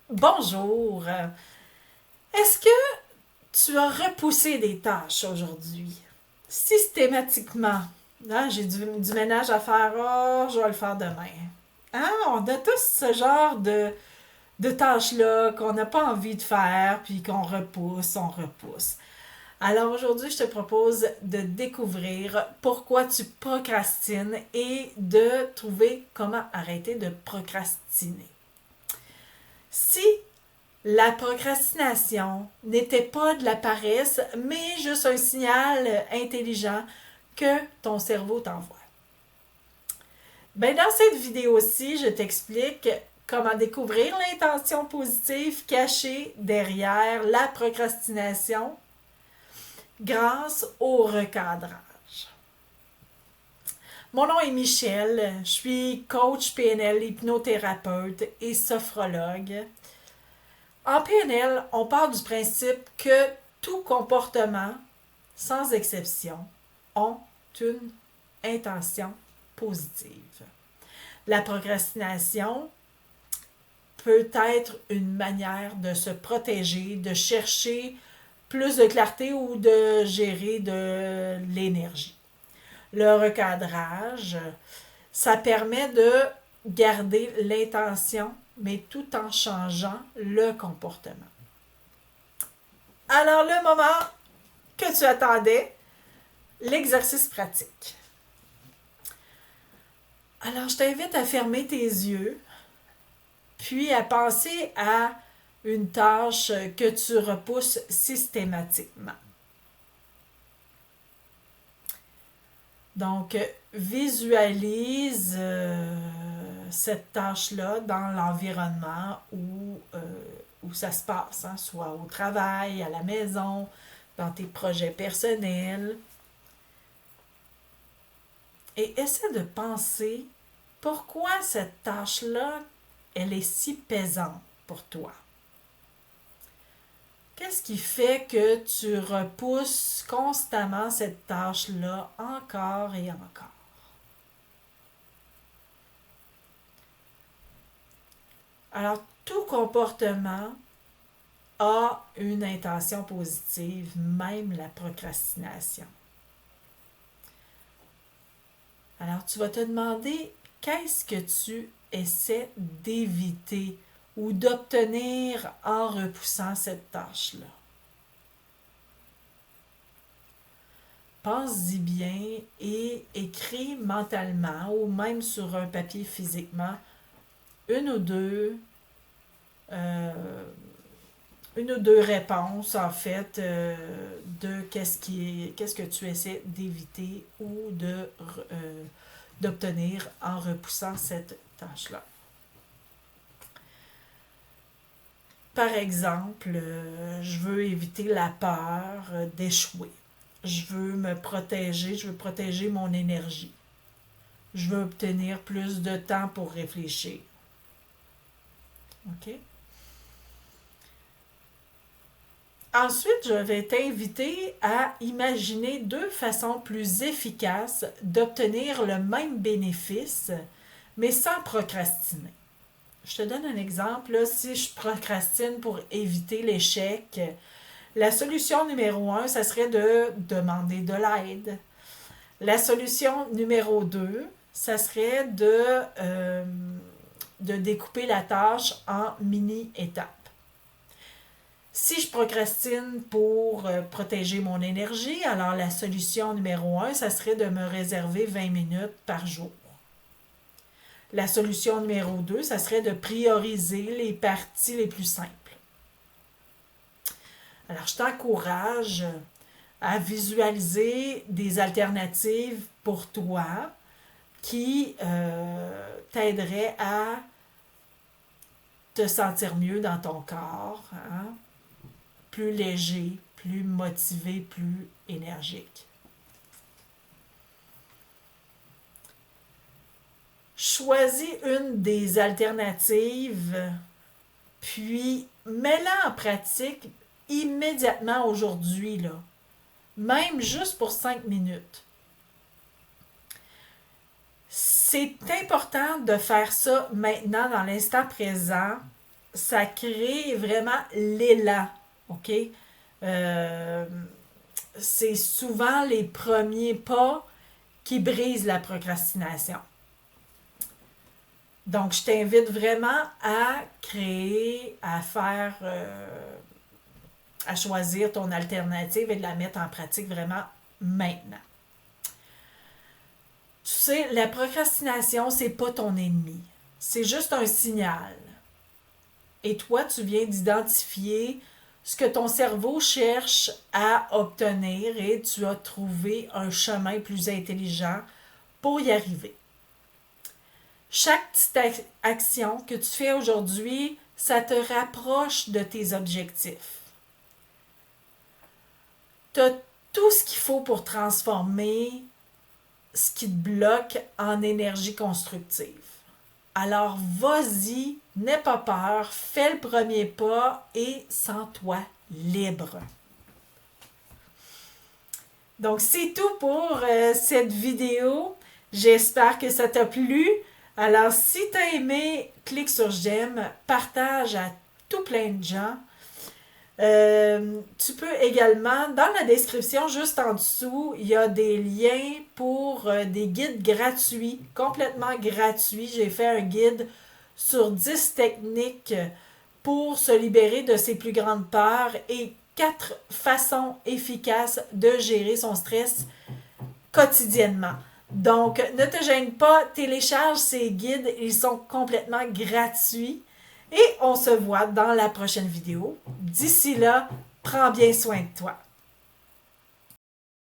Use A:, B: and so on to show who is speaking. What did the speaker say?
A: Bonjour. Est-ce que tu as repoussé des tâches aujourd'hui? Systématiquement. Hein, j'ai du ménage à faire. Oh, je vais le faire demain. Hein, on a tous ce genre de tâches-là qu'on n'a pas envie de faire, puis qu'on repousse, on repousse. Alors aujourd'hui, je te propose de découvrir pourquoi tu procrastines et de trouver comment arrêter de procrastiner. Si la procrastination n'était pas de la paresse, mais juste un signal intelligent que ton cerveau t'envoie. Ben, dans cette vidéo-ci, je t'explique comment découvrir l'intention positive cachée derrière la procrastination grâce au recadrage. Mon nom est Michel, je suis coach PNL, hypnothérapeute et sophrologue. En PNL, on part du principe que tout comportement, sans exception, ont une intention positive. La procrastination peut être une manière de se protéger, de chercher plus de clarté ou de gérer de l'énergie. Le recadrage, ça permet de garder l'intention, mais tout en changeant le comportement. Alors, le moment que tu attendais, l'exercice pratique. Alors, je t'invite à fermer tes yeux, puis à penser à une tâche que tu repousses systématiquement. Donc, visualise cette tâche-là dans l'environnement où ça se passe, hein, soit au travail, à la maison, dans tes projets personnels. Et essaie de penser pourquoi cette tâche-là, elle est si pesante pour toi. Qu'est-ce qui fait que tu repousses constamment cette tâche-là encore et encore? Alors, tout comportement a une intention positive, même la procrastination. Alors, tu vas te demander qu'est-ce que tu essaies d'éviter ou d'obtenir en repoussant cette tâche-là. Pense-y bien et écris mentalement ou même sur un papier physiquement une ou deux euh, une ou deux réponses en fait de qu'est-ce que tu essaies d'éviter ou d'obtenir en repoussant cette tâche-là. Par exemple, je veux éviter la peur d'échouer. Je veux me protéger, je veux protéger mon énergie. Je veux obtenir plus de temps pour réfléchir. OK? Ensuite, je vais t'inviter à imaginer deux façons plus efficaces d'obtenir le même bénéfice, mais sans procrastiner. Je te donne un exemple. Là, si je procrastine pour éviter l'échec, la solution numéro 1, ça serait de demander de l'aide. La solution numéro 2, ça serait de découper la tâche en mini-étapes. Si je procrastine pour protéger mon énergie, alors la solution numéro 1, ça serait de me réserver 20 minutes par jour. La solution numéro 2, ça serait de prioriser les parties les plus simples. Alors, je t'encourage à visualiser des alternatives pour toi qui t'aideraient à te sentir mieux dans ton corps, hein? Plus léger, plus motivé, plus énergique. Choisis une des alternatives, puis mets-la en pratique immédiatement aujourd'hui, là. Même juste pour 5 minutes. C'est important de faire ça maintenant, dans l'instant présent, ça crée vraiment l'élan, OK? Euh, c'est souvent les premiers pas qui brisent la procrastination. Donc, je t'invite vraiment à créer, à faire, à choisir ton alternative et de la mettre en pratique vraiment maintenant. Tu sais, la procrastination, c'est pas ton ennemi. C'est juste un signal. Et toi, tu viens d'identifier ce que ton cerveau cherche à obtenir et tu as trouvé un chemin plus intelligent pour y arriver. Chaque petite action que tu fais aujourd'hui, ça te rapproche de tes objectifs. Tu as tout ce qu'il faut pour transformer ce qui te bloque en énergie constructive. Alors vas-y, n'aie pas peur, fais le premier pas et sens-toi libre. Donc c'est tout pour cette vidéo. J'espère que ça t'a plu. Alors si tu as aimé, clique sur j'aime, partage à tout plein de gens. Tu peux également, dans la description, juste en dessous, il y a des liens pour des guides gratuits, complètement gratuits. J'ai fait un guide sur 10 techniques pour se libérer de ses plus grandes peurs et 4 façons efficaces de gérer son stress quotidiennement. Donc, ne te gêne pas, télécharge ces guides, ils sont complètement gratuits. Et on se voit dans la prochaine vidéo. D'ici là, prends bien soin de toi.